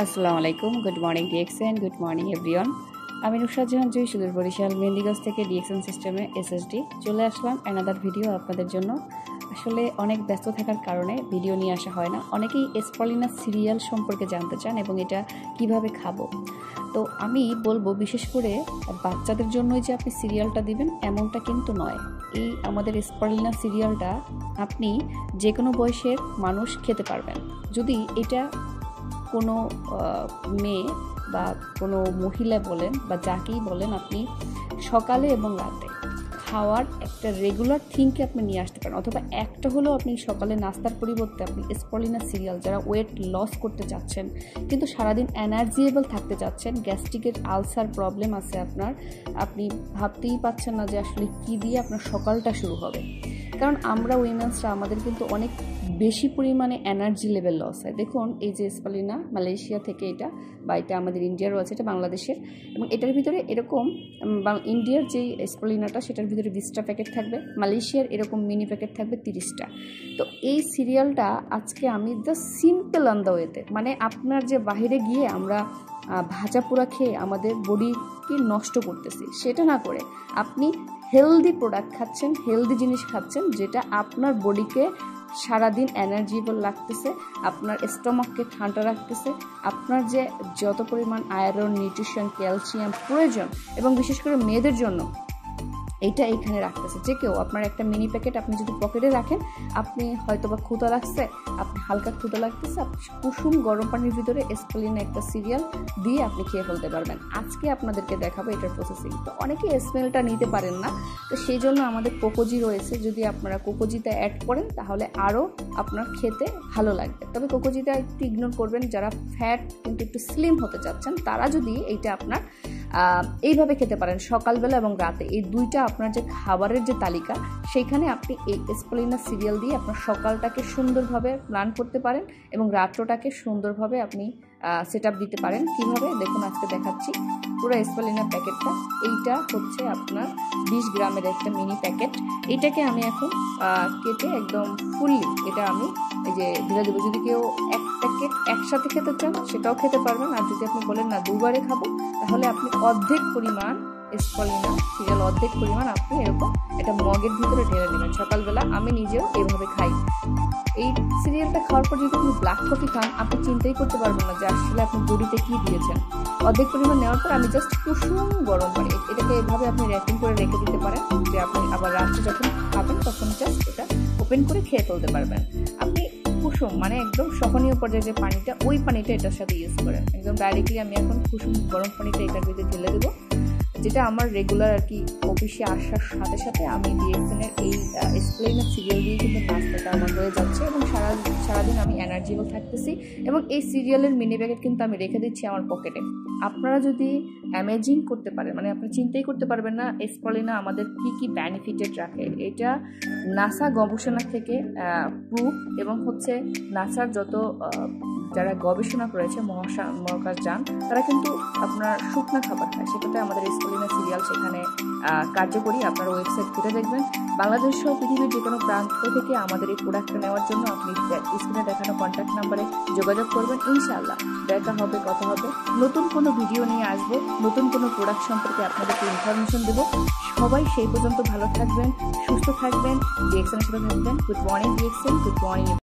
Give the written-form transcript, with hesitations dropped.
আসসালামু আলাইকুম, good morning DXN, good morning everyone. আমি নুসরাত জাহান জুই, সুদূর বরিশাল মেহেন্দিগঞ্জ থেকে ডিএক্সএন সিস্টেমে এসএসডি চলে আসলাম অ্যানাদার ভিডিও আপনাদের জন্য। আসলে অনেক ব্যস্ত থাকার কারণে ভিডিও নিয়ে আসা হয় না। অনেকেই এসপালিনা সিরিয়াল সম্পর্কে জানতে চান এবং এটা কিভাবে খাবো। তো আমি বলবো, বিশেষ করে বাচ্চাদের জন্যই যে আপনি সিরিয়ালটা দিবেন এমনটা কিন্তু নয়। এই আমাদের এসপালিনা সিরিয়ালটা আপনি যে কোনো বয়সের মানুষ খেতে পারবেন। যদি এটা কোনো মেয়ে বা কোনো মহিলা বলেন বা যাকেই বলেন, আপনি সকালে এবং রাতে খাওয়ার একটা রেগুলার থিংকে আপনি নিয়ে আসতে পারেন। অথবা একটা হলেও আপনি সকালে নাস্তার পরিবর্তে আপনি এসপালিনা সিরিয়াল, যারা ওয়েট লস করতে চাচ্ছেন কিন্তু সারাদিন এনার্জিয়েবল থাকতে চাচ্ছেন, গ্যাস্ট্রিকের আলসার প্রবলেম আছে আপনার, আপনি ভাবতেই পাচ্ছেন না যে আসলে কী দিয়ে আপনার সকালটা শুরু হবে। কারণ আমরা উইমেন্সরা আমাদের কিন্তু অনেক বেশি পরিমাণে এনার্জি লেভেল লস হয়। দেখুন, এই যে এসপালিনা মালয়েশিয়া থেকে এটা, বা এটা আমাদের ইন্ডিয়ারও আছে, এটা বাংলাদেশের, এবং এটার ভিতরে এরকম ইন্ডিয়ার যেই এসপালিনাটা সেটার ভিতরে 20টা প্যাকেট থাকবে, মালয়েশিয়ার এরকম মিনি প্যাকেট থাকবে 30টা। তো এই সিরিয়ালটা আজকে আমি জাস্ট সিম্পল অন দ্য ওয়েতে, মানে আপনার যে বাইরে গিয়ে আমরা ভাজা পোড়া খেয়ে আমাদের বডিকে নষ্ট করতেছি সেটা না করে আপনি হেলদি প্রোডাক্ট খাচ্ছেন, হেলদি জিনিস খাচ্ছেন, যেটা আপনার বডিকে সারাদিন এনার্জিবল লাগতেছে, আপনার স্টমাককে ঠান্ডা রাখতেছে, আপনার যে যত পরিমাণ আয়রন, নিউট্রিশন, ক্যালসিয়াম প্রয়োজন, এবং বিশেষ করে মেয়েদের জন্য এইটা এইখানে রাখতেছে। যে কেউ আপনার একটা মিনি প্যাকেট আপনি যদি পকেটে রাখেন, আপনি হয়তো বা ক্ষুধা লাগছে, আপনি হালকা ক্ষুধা লাগতেছে, আপনি কুসুম গরম পানির ভিতরে এসপালিনা একটা সিরিয়াল দিয়ে আপনি খেয়ে ফেলতে পারবেন। আজকে আপনাদেরকে দেখাবো এটার প্রসেসিং। তো অনেকে স্মেলটা নিতে পারেন না, তো সেই জন্য আমাদের কোকোজি রয়েছে। যদি আপনারা কোকোজিতে অ্যাড করেন তাহলে আরও আপনার খেতে ভালো লাগবে। তবে কোকোজিটা একটু ইগনোর করবেন, যারা ফ্যাট কিন্তু একটু স্লিম হতে চাচ্ছেন তারা যদি এইটা আপনার এইভাবে খেতে পারেন সকালবেলা এবং রাতে। এই দুইটা আপনার যে খাবারের যে তালিকা, সেইখানে আপনি এই এসপালিনা সিরিয়াল দিয়ে আপনার সকালটাকে সুন্দরভাবে প্ল্যান করতে পারেন এবং রাত্রটাকে সুন্দরভাবে আপনি সেট আপ দিতে পারেন। কীভাবে দেখুন, আজকে দেখাচ্ছি পুরো এসপালিনা প্যাকেটটা। এইটা হচ্ছে আপনার 20 গ্রামের একটা মিনি প্যাকেট। এইটাকে আমি এখন কেটে একদম ফুললি এটা আমি এই যে ঢেলে দেবো। যদি কেউ এক প্যাকেট একসাথে খেতে চান সেটাও খেতে পারবেন, আর যদি আপনি বলেন না দুবারে খাবো, তাহলে আপনি অর্ধেক পরিমাণ এসপালিনা সিরিয়াল, অর্ধেক পরিমাণ আপনি এরকম এটা মগের ভিতরে ঢেলে নেবেন। সকালবেলা আমি নিজেও এইভাবে খাই। এই সিরিয়ালটা খাওয়ার পর যদি আপনি ব্ল্যাক কফি খান, আপনি চিন্তাই করতে পারবেন না যে আসলে আপনি বডিতে কী দিয়েছেন। অর্ধেক পরিমাণ নেওয়ার পর আমি জাস্ট কুসুম গরম পানি, এটাকে এভাবে আপনি র্যাপিং করে রেখে দিতে পারেন, যে আপনি আবার রাত্রে যখন খাবেন তখন জাস্ট এটা ওপেন করে খেয়ে ফেলতে পারবেন। আপনি কুসুম মানে একদম সহনীয় পর্যায়ে যে পানিটা, ওই পানিটা এটার সাথে ইউজ করেন। একদম ডাইরেক্টলি আমি এখন কুসুম গরম পানিটা এটার ভিতরে ঢেলে দেবো, যেটা আমার রেগুলার আর কি অফিসে আসার সাথে সাথে আমি ডিএক্সএনের এই এসপালিনা সিরিয়াল দিয়ে কিন্তু নাস্তাটা আমার হয়ে যাচ্ছে এবং সারাদিন আমি এনার্জিবল থাকতেছি। এবং এই সিরিয়ালের মিনি প্যাকেট কিন্তু আমি রেখে দিচ্ছি আমার পকেটে। আপনারা যদি অ্যামেজিং করতে পারেন, মানে আপনি চিন্তাই করতে পারবেন না এসপালিনা আমাদের কি কি বেনিফিটেড রাখে। এটা নাসা গবেষণা থেকে প্রুফ, এবং হচ্ছে নাসার যত যারা গবেষণা করেছে মহাকাশযান, তারা কিন্তু আপনার শুকনো খাবার খায়, সেটাতে আমাদের এসপালিনা সিরিয়াল সেখানে কার্যকরী। আপনার ওয়েবসাইট ঘুরে দেখবেন। বাংলাদেশ সহ পৃথিবীর যে কোনো প্রান্ত থেকে আমাদের এই প্রোডাক্টটা নেওয়ার জন্য আপনি স্ক্রিনে দেখানো কন্ট্যাক্ট নাম্বারে যোগাযোগ করবেন। ইনশাআল্লাহ দেখা হবে, কথা হবে। নতুন কোনো ভিডিও নিয়ে আসবো, নতুন কোনো প্রোডাক্ট সম্পর্কে আপনাদেরকে ইনফরমেশন দেবো। সবাই সেই পর্যন্ত ভালো থাকবেন, সুস্থ থাকবেন, ডিএক্সএনের সাথে থাকবেন। Good morning DXN, good morning.